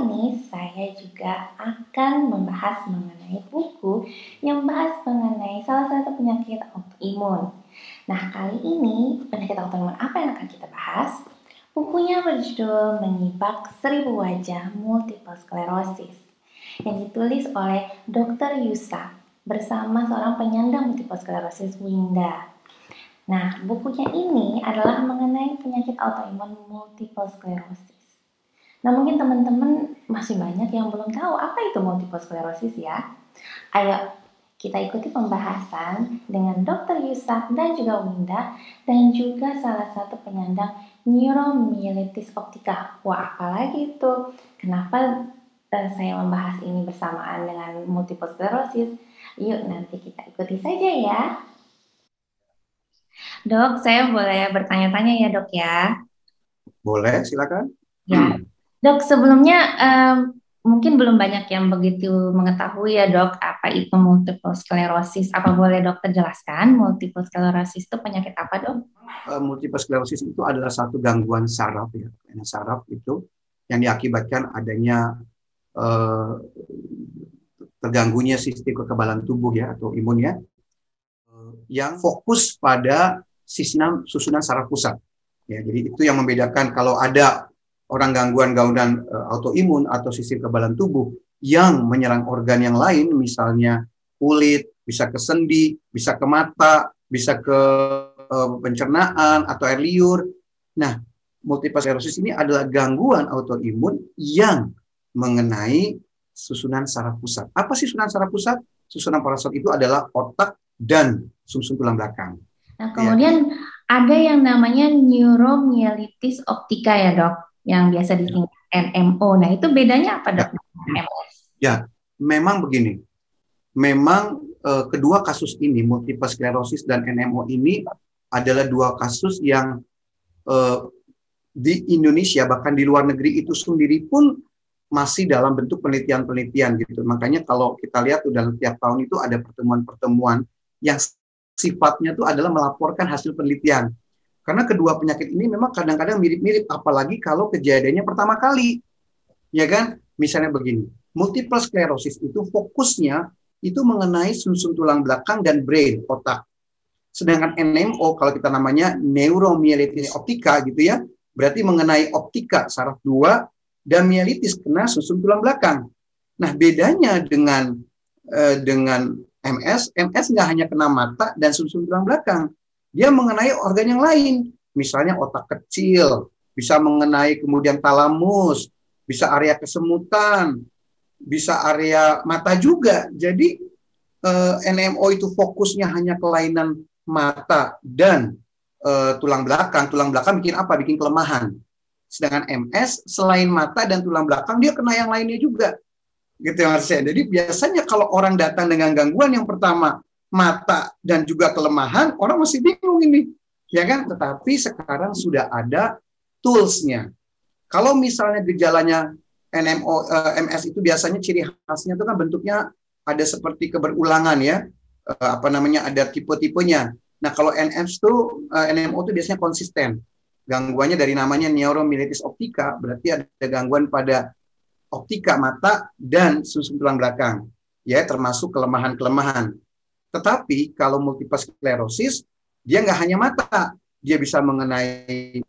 ini saya juga akan membahas mengenai buku yang bahas mengenai salah satu penyakit autoimun. Nah, kali ini penyakit autoimun apa yang akan kita bahas? Bukunya berjudul Menyibak Seribu Wajah Multiple Sclerosis yang ditulis oleh Dr. Yusak bersama seorang penyandang multiple sclerosis Winda. Nah, bukunya ini adalah mengenai penyakit autoimun multiple sclerosis. Nah, mungkin teman-teman masih banyak yang belum tahu apa itu multiple sclerosis ya. Ayo kita ikuti pembahasan dengan Dr. Yusak dan juga Winda dan juga salah satu penyandang neuromyelitis optica. Wah, apalagi itu? Kenapa saya membahas ini bersamaan dengan multiple sclerosis? Yuk nanti kita ikuti saja ya. Dok, saya boleh bertanya-tanya ya dok ya? Boleh, silakan. Ya, dok sebelumnya mungkin belum banyak yang begitu mengetahui ya dok apa itu multiple sclerosis. Apa boleh dokter jelaskan multiple sclerosis itu penyakit apa dok? Multiple sclerosis itu adalah satu gangguan saraf ya. Saraf itu yang diakibatkan adanya terganggunya sistem kekebalan tubuh ya atau imunnya yang fokus pada susunan saraf pusat. Ya, jadi itu yang membedakan kalau ada orang gangguan autoimun atau sistem kekebalan tubuh yang menyerang organ yang lain, misalnya kulit, bisa ke sendi, bisa ke mata, bisa ke pencernaan atau air liur. Nah, multiple sclerosis ini adalah gangguan autoimun yang mengenai susunan saraf pusat. Apa sih susunan saraf pusat? Susunan saraf itu adalah otak dan sumsum tulang belakang. Nah, kemudian ada yang namanya neuromyelitis optica ya dok, yang biasa disingkat NMO. Nah, itu bedanya apa dok? Ya, memang begini. Memang kedua kasus ini, multiple sclerosis dan NMO ini adalah dua kasus yang di Indonesia bahkan di luar negeri itu sendiri pun masih dalam bentuk penelitian-penelitian gitu. Makanya kalau kita lihat tuh dalam tiap tahun itu ada pertemuan-pertemuan yang sifatnya itu adalah melaporkan hasil penelitian. Karena kedua penyakit ini memang kadang-kadang mirip-mirip, apalagi kalau kejadiannya pertama kali. Ya kan? Misalnya begini, multiple sclerosis itu fokusnya itu mengenai sumsum tulang belakang dan brain, otak. Sedangkan NMO, kalau kita namanya neuromyelitis optica gitu ya, berarti mengenai optika, saraf 2, dan myelitis kena sumsum tulang belakang. Nah, bedanya dengan MS nggak hanya kena mata dan sumsum tulang belakang. Dia mengenai organ yang lain. Misalnya otak kecil, bisa mengenai kemudian talamus, bisa area kesemutan, bisa area mata juga. Jadi NMO itu fokusnya hanya kelainan mata dan tulang belakang. Tulang belakang bikin apa? Bikin kelemahan. Sedangkan MS selain mata dan tulang belakang dia kena yang lainnya juga. Gitu ya Mas. Jadi biasanya kalau orang datang dengan gangguan yang pertama mata dan juga kelemahan, orang masih bingung ini. Ya kan? Tetapi sekarang sudah ada toolsnya. Kalau misalnya gejalanya MS itu biasanya ciri khasnya itu kan bentuknya ada seperti keberulangan ya. Ada tipe-tipenya. Nah, kalau NMO itu biasanya konsisten. Gangguannya dari namanya neuromyelitis optica, berarti ada gangguan pada optika mata dan sumsum tulang belakang, ya termasuk kelemahan-kelemahan. Tetapi kalau multiple sclerosis, dia nggak hanya mata, dia bisa mengenai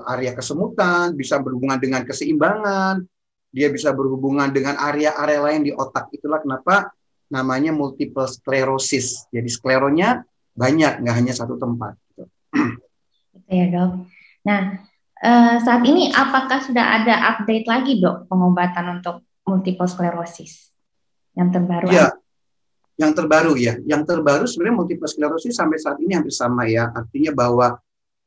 area kesemutan, bisa berhubungan dengan keseimbangan, dia bisa berhubungan dengan area-area lain di otak. Itulah kenapa namanya multiple sclerosis. Jadi skleronya banyak, nggak hanya satu tempat. Gitu ya dok. Nah, saat ini apakah sudah ada update lagi dok pengobatan untuk multiple sclerosis yang terbaru? Ya, yang terbaru ya. Yang terbaru sebenarnya multiple sclerosis sampai saat ini hampir sama ya. Artinya bahwa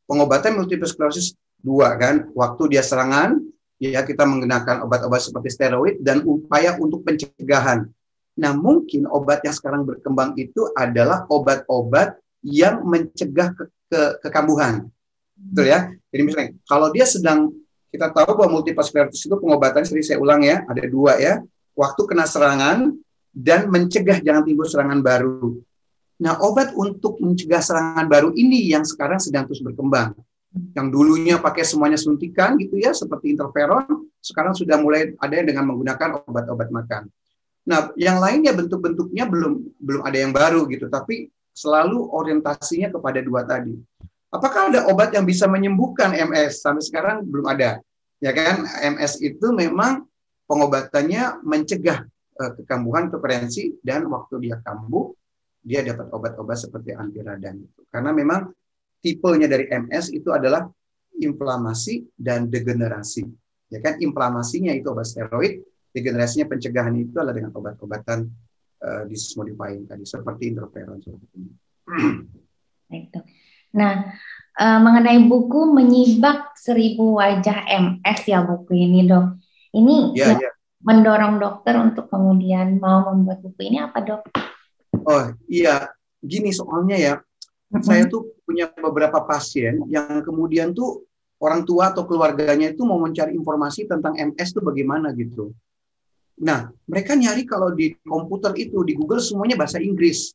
pengobatan multiple sclerosis dua kan, waktu dia serangan, ya kita menggunakan obat-obat seperti steroid dan upaya untuk pencegahan. Nah, mungkin obat yang sekarang berkembang itu adalah obat-obat yang mencegah kekambuhan. Betul ya? Jadi misalnya, kalau dia sedang, kita tahu bahwa multiple sclerosis itu pengobatan, saya ulang ya, ada dua ya, waktu kena serangan dan mencegah jangan timbul serangan baru. Nah, obat untuk mencegah serangan baru ini yang sekarang sedang terus berkembang. Yang dulunya pakai semuanya suntikan gitu ya, seperti interferon, sekarang sudah mulai ada yang dengan menggunakan obat-obat makan. Nah, yang lainnya bentuk-bentuknya belum ada yang baru gitu, tapi selalu orientasinya kepada dua tadi. Apakah ada obat yang bisa menyembuhkan MS? Sampai sekarang belum ada. Ya kan, MS itu memang pengobatannya mencegah kekambuhan preferensi, dan waktu dia kambuh dia dapat obat-obat seperti anti radang. Karena memang tipenya dari MS itu adalah inflamasi dan degenerasi. Ya kan, inflamasinya itu obat steroid, degenerasinya pencegahan itu adalah dengan obat-obatan disease modifying tadi seperti interferon. Baik, Dok. Nah, mengenai buku Menyibak 1000 Wajah MS ya buku ini, Dok. Ini Ya, yang ya. mendorong dokter untuk kemudian mau membuat buku ini apa, Dok? Oh iya, gini soalnya ya, saya tuh punya beberapa pasien yang kemudian tuh orang tua atau keluarganya itu mau mencari informasi tentang MS tuh bagaimana gitu. Nah, mereka nyari kalau di komputer itu, di Google semuanya bahasa Inggris.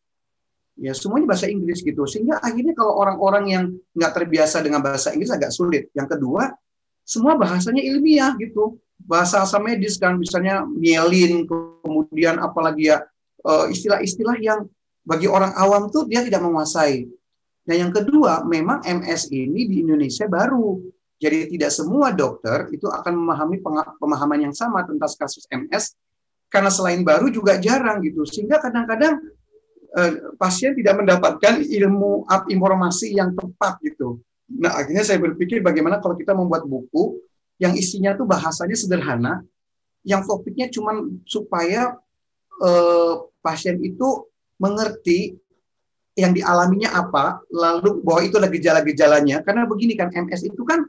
Ya, semuanya bahasa Inggris gitu. Sehingga akhirnya kalau orang-orang yang nggak terbiasa dengan bahasa Inggris agak sulit. Yang kedua, semua bahasanya ilmiah gitu. Bahasa medis kan, misalnya myelin, kemudian apalagi ya istilah-istilah yang bagi orang awam tuh dia tidak menguasai. Nah, yang kedua, memang MS ini di Indonesia baru. Jadi tidak semua dokter itu akan memahami pemahaman yang sama tentang kasus MS, karena selain baru juga jarang gitu. Sehingga kadang-kadang pasien tidak mendapatkan informasi yang tepat gitu. Nah, akhirnya saya berpikir bagaimana kalau kita membuat buku yang isinya tuh bahasanya sederhana, yang topiknya cuma supaya pasien itu mengerti yang dialaminya apa, lalu bahwa itu adalah gejala-gejalanya. Karena begini kan, MS itu kan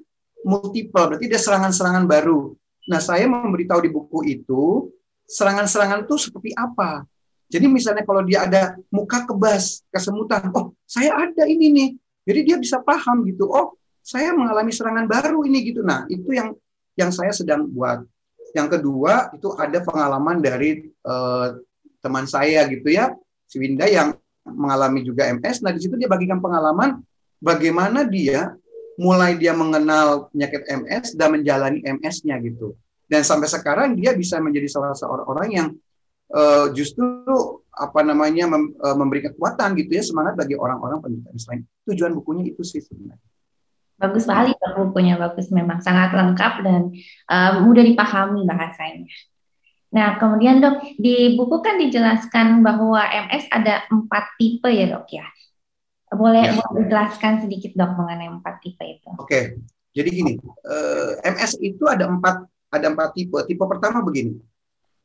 multiple, berarti ada serangan-serangan baru. Nah, saya memberitahu di buku itu, serangan-serangan itu seperti apa. Jadi misalnya kalau dia ada muka kebas, kesemutan, oh saya ada ini nih. Jadi dia bisa paham gitu, oh saya mengalami serangan baru ini gitu. Nah, itu yang saya sedang buat. Yang kedua, itu ada pengalaman dari teman saya gitu ya, si Winda yang mengalami juga MS. Nah, di situ dia bagikan pengalaman bagaimana dia mengenal penyakit MS dan menjalani MS-nya gitu. Dan sampai sekarang dia bisa menjadi salah seorang orang yang justru memberi kekuatan gitu ya, semangat bagi orang-orang penderita MS lain. Tujuan bukunya itu sih sebenarnya. Bagus sekali, Dok, bukunya bagus, memang sangat lengkap dan mudah dipahami bahasanya. Nah, kemudian Dok, di buku kan dijelaskan bahwa MS ada 4 tipe ya, Dok ya. Boleh dijelaskan sedikit, Dok, mengenai 4 tipe itu? Oke, jadi gini, MS itu ada 4 tipe. Tipe pertama begini,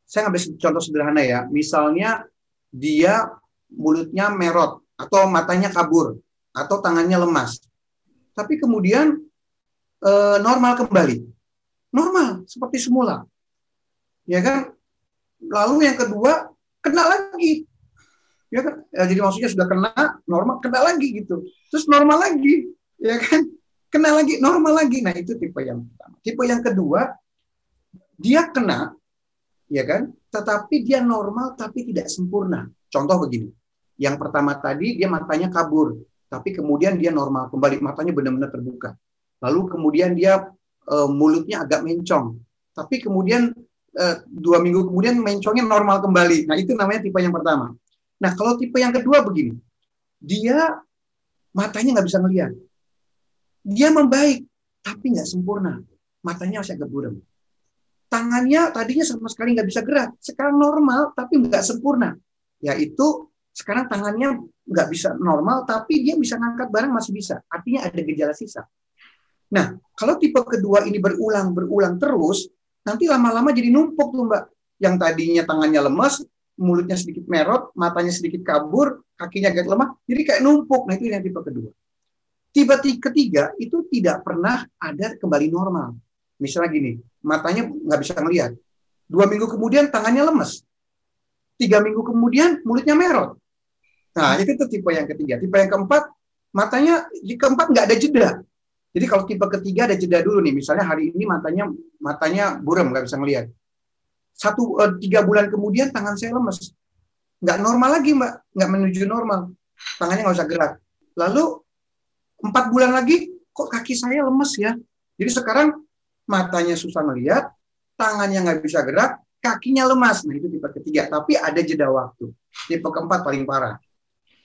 saya ngambil contoh sederhana ya, misalnya dia mulutnya merot, atau matanya kabur, atau tangannya lemas. Tapi kemudian normal kembali. Normal, seperti semula. Ya kan? Lalu yang kedua, kena lagi. Ya kan? Jadi maksudnya sudah kena, normal, kena lagi gitu. Terus normal lagi. Ya kan? Kena lagi, normal lagi. Nah, itu tipe yang pertama. Tipe yang kedua, dia kena, ya kan? Tetapi dia normal tapi tidak sempurna. Contoh begini. Yang pertama tadi dia matanya kabur, tapi kemudian dia normal kembali, matanya benar-benar terbuka. Lalu kemudian dia mulutnya agak mencong, tapi kemudian 2 minggu kemudian mencongnya normal kembali. Nah, itu namanya tipe yang pertama. Nah, kalau tipe yang kedua begini, dia matanya nggak bisa ngelihat. Dia membaik, tapi nggak sempurna. Matanya masih agak buram. Tangannya tadinya sama sekali nggak bisa gerak, sekarang normal, tapi nggak sempurna. Yaitu sekarang tangannya nggak bisa normal, tapi dia bisa ngangkat barang masih bisa. Artinya ada gejala sisa. Nah, kalau tipe kedua ini berulang terus, nanti lama-lama jadi numpuk tuh Mbak. Yang tadinya tangannya lemas, mulutnya sedikit merot, matanya sedikit kabur, kakinya agak lemah, jadi kayak numpuk. Nah, itu yang tipe kedua. Tipe ketiga itu tidak pernah ada kembali normal. Misalnya gini, matanya nggak bisa ngelihat. 2 minggu kemudian tangannya lemas. 3 minggu kemudian mulutnya merot. Nah, itu tipe yang ketiga. Tipe yang keempat, matanya di keempat nggak ada jeda. Jadi kalau tipe ketiga ada jeda dulu nih. Misalnya hari ini matanya buram, nggak bisa ngelihat. 3 bulan kemudian tangan saya lemes. Nggak normal lagi, Mbak. Nggak menuju normal. Tangannya nggak usah gerak. Lalu 4 bulan lagi kok kaki saya lemes ya? Jadi sekarang matanya susah melihat, tangannya nggak bisa gerak, kakinya lemas. Nah itu tipe ketiga, tapi ada jeda waktu. Tipe keempat paling parah.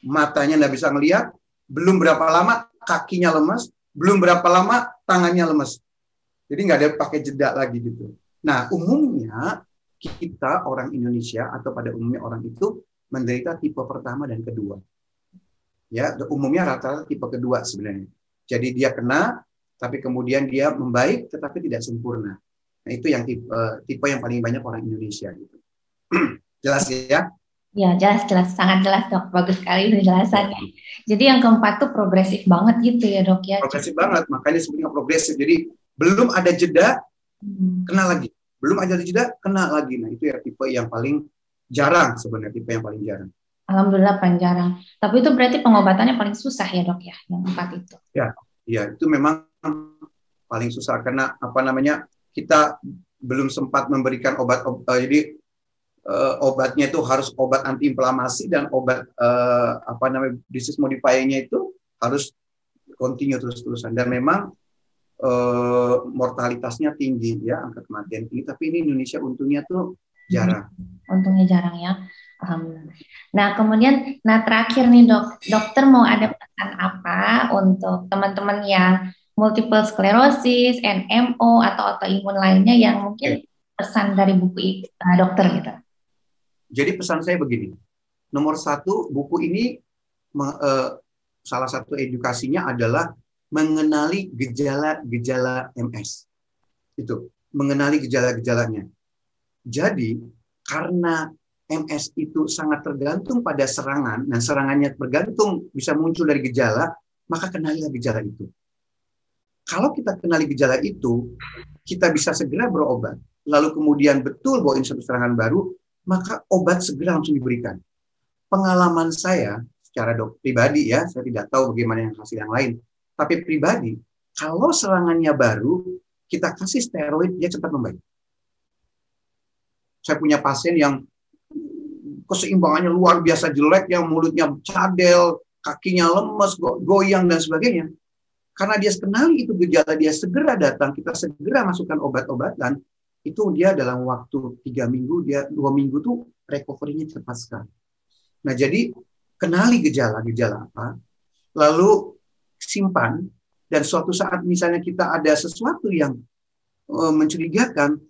Matanya nggak bisa ngelihat, belum berapa lama kakinya lemas, belum berapa lama tangannya lemas. Jadi nggak ada pakai jeda lagi gitu. Nah umumnya kita orang Indonesia atau pada umumnya orang itu menderita tipe pertama dan kedua. Ya, umumnya rata-rata tipe kedua sebenarnya. Jadi dia kena, tapi kemudian dia membaik, tetapi tidak sempurna. Nah itu yang tipe yang paling banyak orang Indonesia gitu. Jelas ya? Ya, jelas, sangat jelas dok. Bagus sekali penjelasannya. Jadi yang keempat tuh progresif banget gitu ya dok ya. Progresif banget, makanya sebenarnya progresif. Jadi belum ada jeda, kena lagi. Belum ada jeda, kena lagi. Nah itu ya tipe yang paling jarang sebenarnya, tipe yang paling jarang. Alhamdulillah paling jarang. Tapi itu berarti pengobatannya paling susah ya dok ya, yang empat itu. Ya itu memang paling susah karena apa namanya kita belum sempat memberikan obat. Jadi obatnya itu harus obat antiinflamasi dan obat disease modifiernya itu harus continue terus-terusan. Dan memang mortalitasnya tinggi ya, angka kematian tinggi. Tapi ini Indonesia untungnya tuh jarang. Untungnya jarang ya. Alhamdulillah. Nah kemudian, terakhir nih dok, dokter mau ada pesan apa untuk teman-teman yang multiple sclerosis, NMO atau autoimun lainnya yang mungkin pesan dari buku dokter gitu. Jadi pesan saya begini, nomor satu buku ini salah satu edukasinya adalah mengenali gejala-gejala MS. Itu, mengenali gejala-gejalanya. Jadi karena MS itu sangat tergantung pada serangan, dan serangannya bergantung bisa muncul dari gejala, maka kenalilah gejala itu. Kalau kita kenali gejala itu, kita bisa segera berobat. Lalu kemudian betul bahwa ini satu serangan baru, maka obat segera langsung diberikan. Pengalaman saya secara pribadi ya, saya tidak tahu bagaimana yang hasil yang lain, tapi pribadi, kalau serangannya baru, kita kasih steroid, dia cepat membaik. Saya punya pasien yang keseimbangannya luar biasa jelek, yang mulutnya cadel, kakinya lemes, goyang, dan sebagainya. Karena dia kenali itu gejala, dia segera datang, kita segera masukkan obat-obatan, itu dia dalam waktu 3 minggu, 2 minggu tuh recovery-nya cepat sekali. Nah jadi kenali gejala-gejala apa, lalu simpan, dan suatu saat misalnya kita ada sesuatu yang mencurigakan,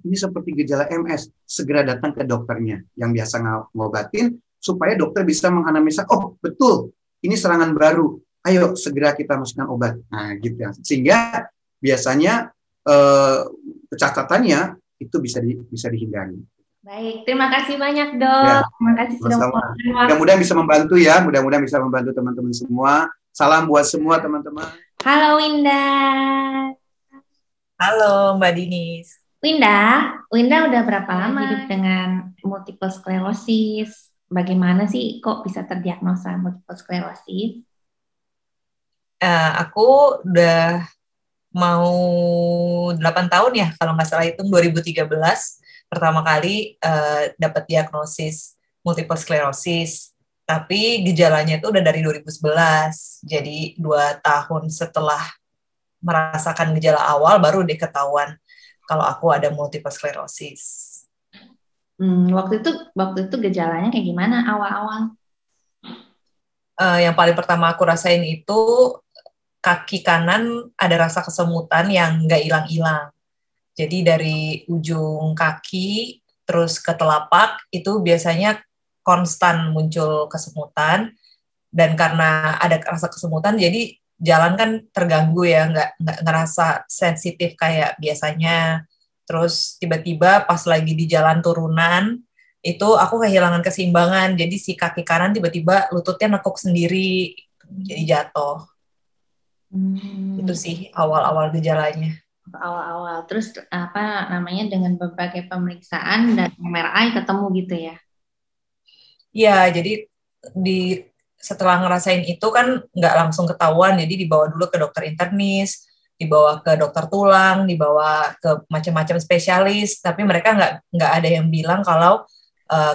ini seperti gejala MS, segera datang ke dokternya yang biasa ngobatin, supaya dokter bisa menganalisa, oh betul, ini serangan baru, ayo segera kita masukkan obat. Nah gitu ya, sehingga biasanya catatannya itu bisa dihindari. Baik, terima kasih banyak dok. Ya, terima kasih sudah meluangkan waktu. Mudah-mudahan bisa membantu ya, mudah-mudahan bisa membantu teman-teman semua. Salam buat semua teman-teman. Halo Winda. Halo Mbak Dinis. Winda udah berapa lama hidup dengan multiple sclerosis? Bagaimana sih kok bisa terdiagnosa multiple sclerosis? Aku udah mau 8 tahun ya, kalau nggak salah hitung 2013 pertama kali dapat diagnosis multiple sclerosis. Tapi gejalanya itu udah dari 2011. Jadi 2 tahun setelah merasakan gejala awal baru diketahuan kalau aku ada multiple sclerosis. Waktu itu gejalanya kayak gimana awal-awal? Yang paling pertama aku rasain itu kaki kanan ada rasa kesemutan yang nggak hilang-hilang. Jadi dari ujung kaki terus ke telapak itu biasanya konstan muncul kesemutan, dan karena ada rasa kesemutan jadi jalan kan terganggu ya, nggak ngerasa sensitif kayak biasanya. Terus tiba-tiba pas lagi di jalan turunan itu aku kehilangan keseimbangan, jadi si kaki kanan tiba-tiba lututnya nekuk sendiri, jadi jatuh. Itu sih awal-awal gejalanya. Awal-awal, terus dengan berbagai pemeriksaan dan MRI ketemu gitu ya? Iya, jadi setelah ngerasain itu kan nggak langsung ketahuan, jadi dibawa dulu ke dokter internis, dibawa ke dokter tulang, dibawa ke macam-macam spesialis, tapi mereka nggak ada yang bilang kalau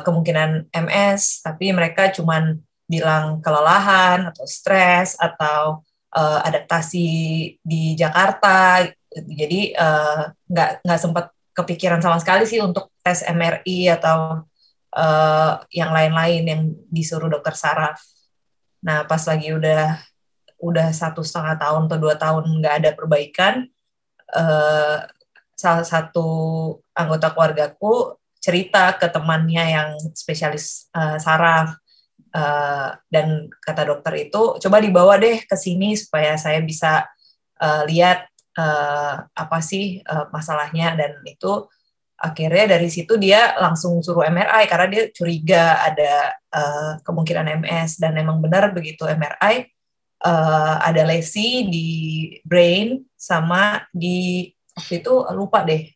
kemungkinan MS, tapi mereka cuman bilang kelelahan atau stres atau adaptasi di Jakarta, jadi nggak sempat kepikiran sama sekali sih untuk tes MRI atau yang lain-lain yang disuruh dokter saraf. Nah pas lagi udah 1,5 tahun atau 2 tahun nggak ada perbaikan, salah satu anggota keluargaku cerita ke temannya yang spesialis saraf. Dan kata dokter itu coba dibawa deh ke sini supaya saya bisa lihat apa sih masalahnya, dan itu akhirnya dari situ dia langsung suruh MRI karena dia curiga ada kemungkinan MS, dan memang benar begitu MRI ada lesi di brain sama di waktu itu lupa deh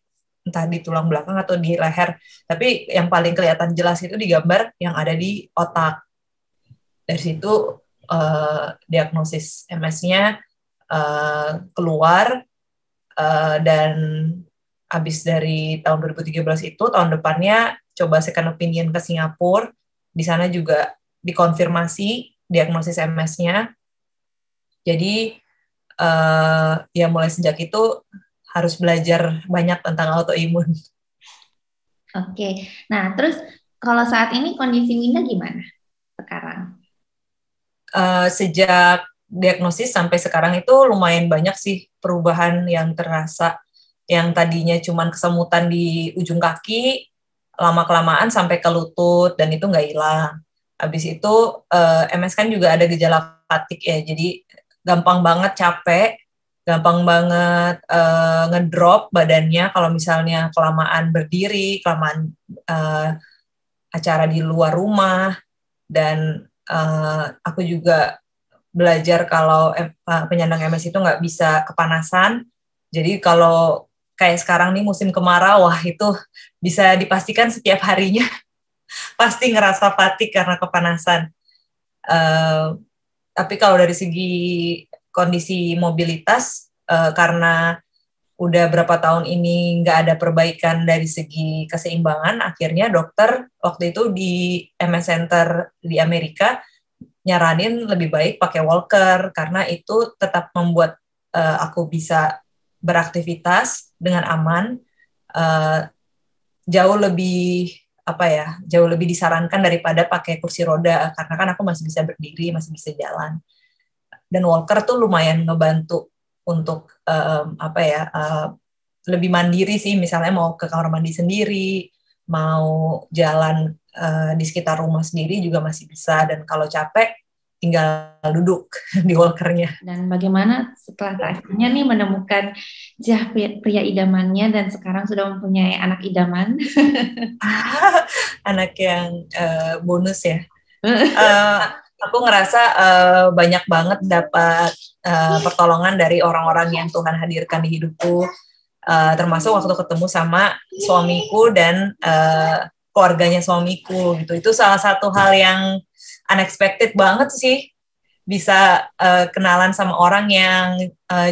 entah di tulang belakang atau di leher, tapi yang paling kelihatan jelas itu di gambar yang ada di otak. Dari situ diagnosis MS-nya keluar, dan habis dari tahun 2013 itu, tahun depannya coba second opinion ke Singapura. Di sana juga dikonfirmasi diagnosis MS-nya. Jadi ya mulai sejak itu harus belajar banyak tentang autoimun. Oke, nah terus kalau saat ini kondisi Winda gimana sekarang? Sejak diagnosis sampai sekarang itu lumayan banyak sih perubahan yang terasa. Yang tadinya cuman kesemutan di ujung kaki, lama-kelamaan sampai ke lutut, dan itu nggak hilang. Habis itu MS kan juga ada gejala fatigue ya, jadi gampang banget capek, gampang banget ngedrop badannya kalau misalnya kelamaan berdiri, kelamaan acara di luar rumah, dan aku juga belajar kalau penyandang MS itu nggak bisa kepanasan. Jadi kalau kayak sekarang nih musim kemarau, wah itu bisa dipastikan setiap harinya pasti ngerasa fatigue karena kepanasan. Tapi kalau dari segi kondisi mobilitas, karena udah berapa tahun ini nggak ada perbaikan dari segi keseimbangan, akhirnya dokter waktu itu di MS Center di Amerika nyaranin lebih baik pakai walker karena itu tetap membuat aku bisa beraktivitas dengan aman, jauh lebih disarankan daripada pakai kursi roda, karena kan aku masih bisa berdiri, masih bisa jalan. Dan walker tuh lumayan ngebantu untuk lebih mandiri sih, misalnya mau ke kamar mandi sendiri, mau jalan di sekitar rumah sendiri juga masih bisa, dan kalau capek tinggal duduk di walkernya. Dan bagaimana setelah akhirnya nih menemukan pria idamannya dan sekarang sudah mempunyai anak idaman? Anak yang bonus ya. Aku ngerasa banyak banget dapat pertolongan dari orang-orang yang Tuhan hadirkan di hidupku, termasuk waktu ketemu sama suamiku dan keluarganya suamiku gitu. Itu salah satu hal yang unexpected banget sih, bisa kenalan sama orang yang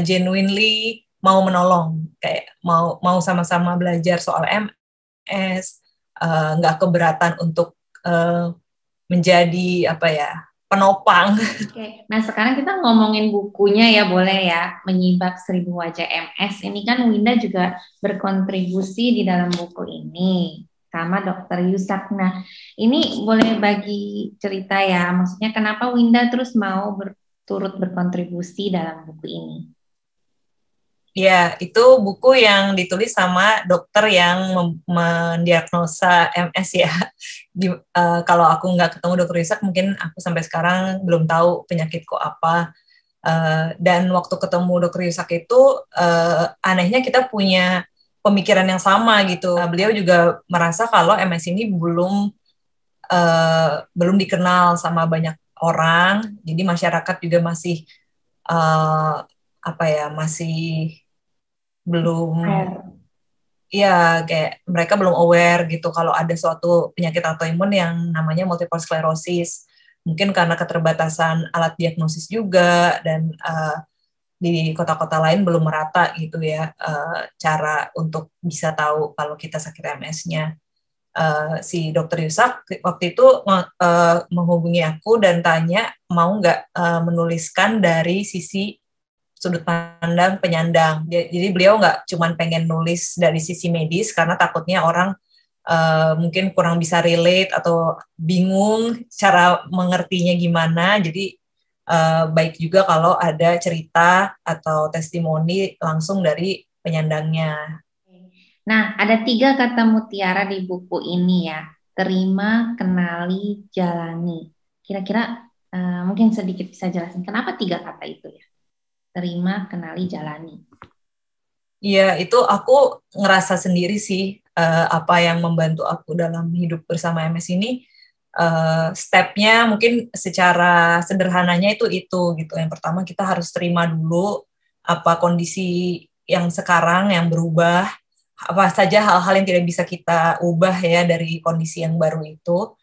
genuinely mau menolong, kayak mau sama-sama belajar soal MS, nggak keberatan untuk menjadi penopang. Oke, nah sekarang kita ngomongin bukunya ya, boleh ya, Menyibak 1000 Wajah MS. Ini kan Winda juga berkontribusi di dalam buku ini sama Dokter Yusak. Nah, ini boleh bagi cerita ya, maksudnya kenapa Winda terus mau turut berkontribusi dalam buku ini? Ya, itu buku yang ditulis sama dokter yang mendiagnosa MS ya. Kalau aku nggak ketemu dokter Yusak, mungkin aku sampai sekarang belum tahu penyakitku apa. Dan waktu ketemu dokter Yusak itu, anehnya kita punya pemikiran yang sama gitu. Beliau juga merasa kalau MS ini belum dikenal sama banyak orang, jadi masyarakat juga masih masih belum, ya kayak mereka belum aware gitu kalau ada suatu penyakit autoimun yang namanya multiple sclerosis. Mungkin karena keterbatasan alat diagnosis juga, dan di kota-kota lain belum merata gitu ya cara untuk bisa tahu kalau kita sakit MS-nya. Si dokter Yusak waktu itu menghubungi aku dan tanya mau nggak menuliskan dari sisi sudut pandang penyandang. Jadi beliau nggak cuma pengen nulis dari sisi medis karena takutnya orang mungkin kurang bisa relate atau bingung cara mengertinya gimana. Jadi baik juga kalau ada cerita atau testimoni langsung dari penyandangnya. Nah, ada 3 kata mutiara di buku ini ya. Terima, kenali, jalani. Kira-kira mungkin sedikit bisa jelasin kenapa 3 kata itu ya? Terima, kenali, jalani. Iya, itu aku ngerasa sendiri sih apa yang membantu aku dalam hidup bersama MS ini. Stepnya mungkin secara sederhananya itu gitu. Yang pertama kita harus terima dulu apa kondisi yang sekarang yang berubah, apa saja hal-hal yang tidak bisa kita ubah ya dari kondisi yang baru itu.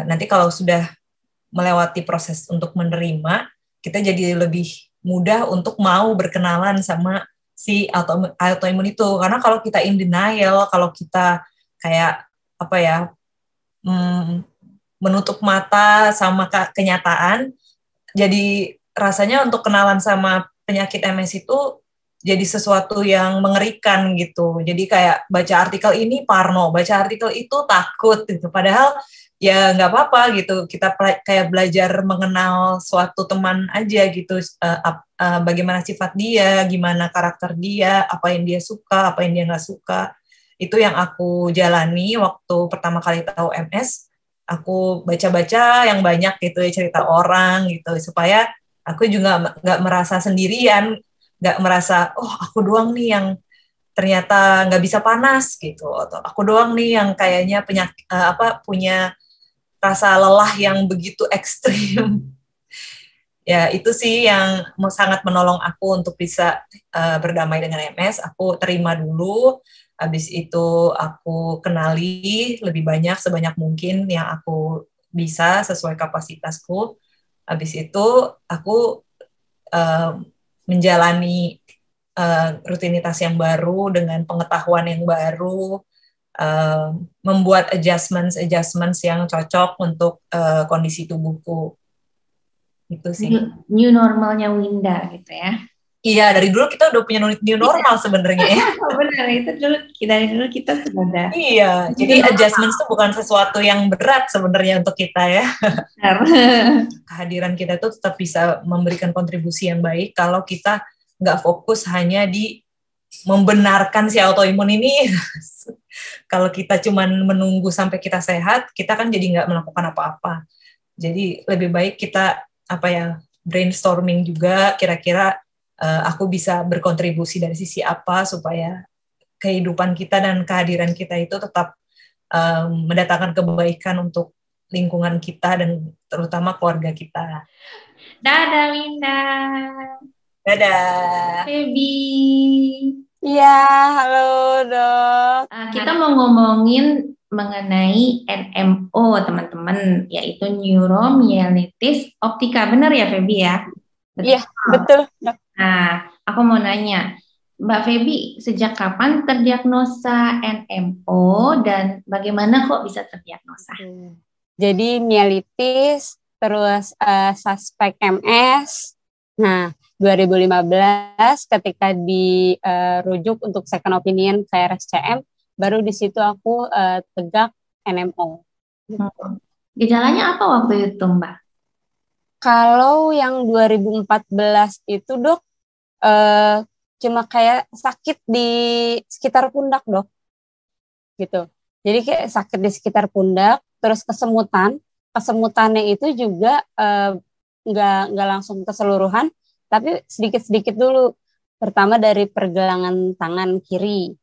Nanti kalau sudah melewati proses untuk menerima, kita jadi lebih mudah untuk mau berkenalan sama si autoimun itu. Karena kalau kita in denial, kalau kita kayak apa ya, menutup mata sama kenyataan, jadi rasanya untuk kenalan sama penyakit MS itu jadi sesuatu yang mengerikan gitu. Jadi kayak baca artikel ini parno, baca artikel itu takut gitu. Padahal ya nggak apa-apa gitu. Kita kayak belajar mengenal suatu teman aja gitu. Bagaimana sifat dia, gimana karakter dia, apa yang dia suka, apa yang dia nggak suka. Itu yang aku jalani waktu pertama kali tahu MS. Aku baca-baca yang banyak gitu ya, cerita orang gitu, supaya aku juga nggak merasa sendirian, nggak merasa oh aku doang nih yang ternyata nggak bisa panas gitu, atau aku doang nih yang kayaknya punya rasa lelah yang begitu ekstrim. Ya itu sih yang sangat menolong aku untuk bisa berdamai dengan MS. Aku terima dulu, habis itu aku kenali lebih banyak sebanyak mungkin yang aku bisa sesuai kapasitasku. Habis itu aku menjalani rutinitas yang baru dengan pengetahuan yang baru, membuat adjustments yang cocok untuk kondisi tubuhku. Itu sih. New normalnya Winda gitu ya. Iya, dari dulu kita udah punya new normal sebenarnya ya. Benar, itu dari dulu kita sudah ada. Iya, jadi adjustments itu bukan sesuatu yang berat sebenarnya untuk kita ya. Kehadiran kita itu tetap bisa memberikan kontribusi yang baik kalau kita nggak fokus hanya di membenarkan si autoimun ini. Kalau kita cuman menunggu sampai kita sehat, kita kan jadi nggak melakukan apa-apa. Jadi lebih baik kita brainstorming juga kira-kira aku bisa berkontribusi dari sisi apa supaya kehidupan kita dan kehadiran kita itu tetap mendatangkan kebaikan untuk lingkungan kita dan terutama keluarga kita. Dadah Winda. Dadah. Baby. Iya, halo dok. Kita mau ngomongin mengenai NMO teman-teman, yaitu neuromyelitis optica. Benar ya Feby ya? Iya, betul dok. Nah, aku mau nanya, Mbak Feby, sejak kapan terdiagnosa NMO dan bagaimana kok bisa terdiagnosa? Jadi mielitis, terus suspek MS. Nah, 2015 ketika dirujuk untuk second opinion ke RSCM, baru di situ aku tegak NMO. Gejalanya apa waktu itu, Mbak? Kalau yang 2014 itu dok, cuma kayak sakit di sekitar pundak dok, gitu. Jadi kayak sakit di sekitar pundak, terus kesemutannya itu juga nggak langsung keseluruhan, tapi sedikit-sedikit dulu. Pertama dari pergelangan tangan kiri,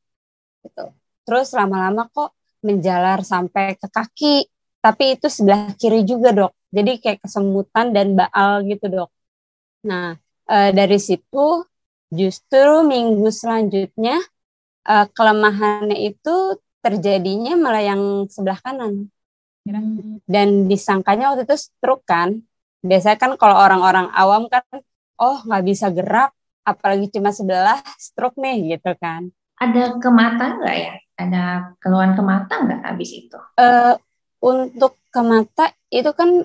gitu. Terus lama-lama kok menjalar sampai ke kaki, tapi itu sebelah kiri juga dok. Jadi kayak kesemutan dan baal gitu dok. Nah dari situ justru minggu selanjutnya kelemahannya itu terjadinya malah yang sebelah kanan. Dan disangkanya waktu itu stroke kan. Biasanya kan kalau orang-orang awam kan, oh nggak bisa gerak, apalagi cuma sebelah, stroke nih gitu kan. Ada ke mata nggak ya? Ada keluhan ke mata nggak habis itu? Untuk ke mata itu kan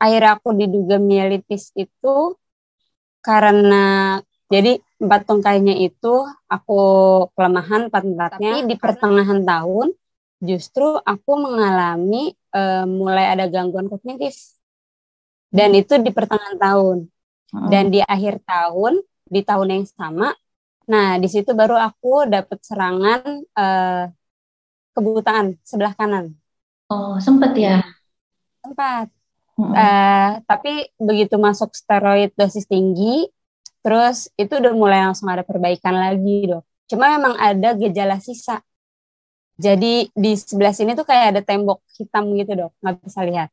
akhirnya aku diduga mielitis itu karena Jadi 4 tungkainya itu aku kelemahan 4-4-nya. Tapi di pertengahan tahun justru aku mengalami mulai ada gangguan kognitif. Dan itu di pertengahan tahun. Dan di akhir tahun, di tahun yang sama, nah di situ baru aku dapat serangan kebutaan sebelah kanan. Oh, sempet ya? Sempat. Tapi begitu masuk steroid dosis tinggi, terus itu udah mulai langsung ada perbaikan lagi, Dok. Cuma memang ada gejala sisa. Jadi di sebelah sini tuh kayak ada tembok hitam gitu, Dok. Nggak bisa lihat.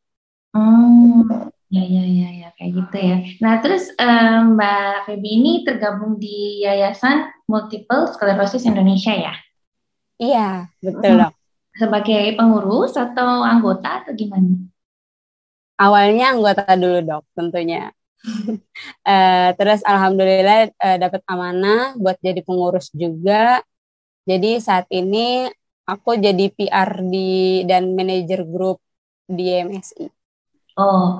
Ya, kayak gitu ya. Nah, terus Mbak Feby ini tergabung di Yayasan Multiple Sclerosis Indonesia ya? Iya, betul, Dok. Sebagai pengurus atau anggota atau gimana? Awalnya anggota dulu, Dok, tentunya. Terus alhamdulillah dapat amanah buat jadi pengurus juga. Jadi saat ini aku jadi PR dan manajer grup di MSI. Oh,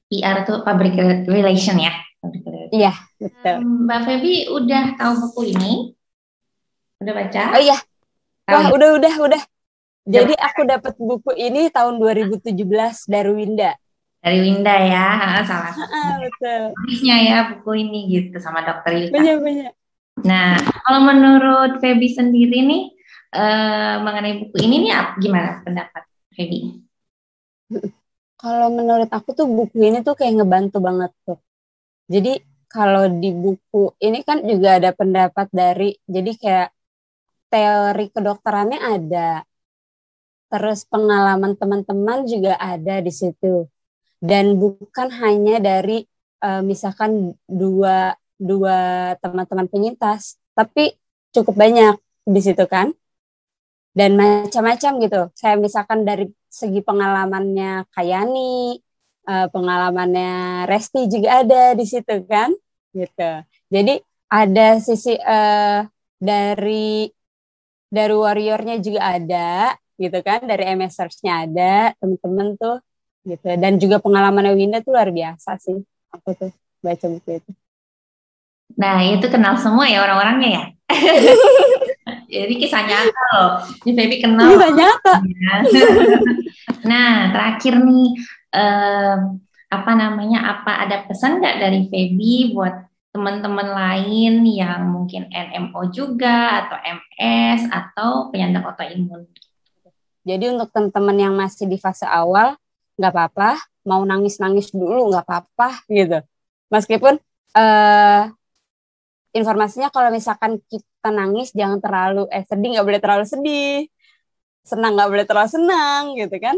PR tuh public relation ya? Iya, betul. Mbak Feby udah tahu buku ini? Udah baca? Oh iya. Wah, udah. Jadi aku dapat buku ini tahun 2017 dari Winda. Dari Winda ya, salah satu. Betul. Habisnya ya buku ini gitu sama Dokter Yuta. Banyak. Nah, kalau menurut Feby sendiri nih mengenai buku ini nih gimana pendapat Feby? Kalau menurut aku tuh buku ini tuh kayak ngebantu banget tuh. Jadi kalau di buku ini kan juga ada pendapat dari, jadi kayak teori kedokterannya ada, terus pengalaman teman-teman juga ada di situ. Dan bukan hanya dari misalkan dua teman-teman penyintas, tapi cukup banyak di situ kan. Dan macam-macam gitu. Saya misalkan dari segi pengalamannya Kayani, pengalamannya Resti juga ada di situ kan, gitu. Jadi ada sisi dari warriornya juga ada, gitu kan, dari MSers-nya ada, teman-teman tuh, gitu. Dan juga pengalamannya Winda tuh luar biasa sih, aku tuh baca buku itu. Nah, itu kenal semua ya orang-orangnya ya. Jadi kisah nyata loh. Ini Feby kenal. Kisah nyata. Nah, terakhir nih, apa ada pesan nggak dari Feby buat teman-teman lain yang mungkin NMO juga atau MS atau penyandang autoimun? Jadi untuk teman-teman yang masih di fase awal, nggak apa-apa, mau nangis-nangis dulu nggak apa-apa gitu. Meskipun informasinya kalau misalkan kita nangis jangan terlalu sedih, nggak boleh terlalu sedih, senang nggak boleh terlalu senang gitu kan.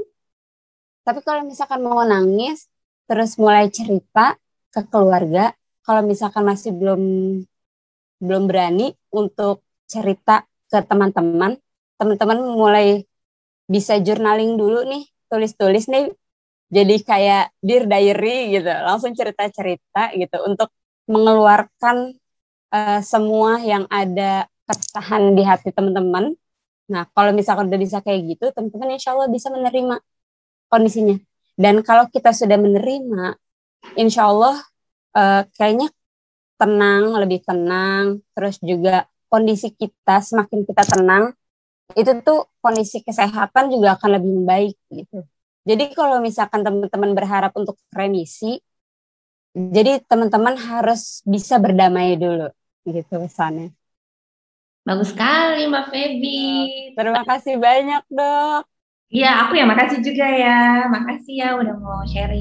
Tapi kalau misalkan mau nangis terus mulai cerita ke keluarga, kalau misalkan masih belum berani untuk cerita ke teman-teman mulai bisa journaling dulu nih, tulis-tulis nih, jadi kayak dear diary gitu, langsung cerita-cerita gitu untuk mengeluarkan semua yang ada keresahan di hati teman-teman. Nah, kalau misalkan udah bisa kayak gitu, teman-teman insya Allah bisa menerima kondisinya. Dan kalau kita sudah menerima, insya Allah kayaknya tenang, lebih tenang, terus juga kondisi kita semakin kita tenang, itu tuh kondisi kesehatan juga akan lebih membaik gitu. Jadi kalau misalkan teman-teman berharap untuk remisi, jadi teman-teman harus bisa berdamai dulu. Gitu pesannya. Bagus sekali Mbak Feby. Terima kasih banyak, Dok. Iya, aku ya makasih juga ya. Makasih ya udah mau sharing.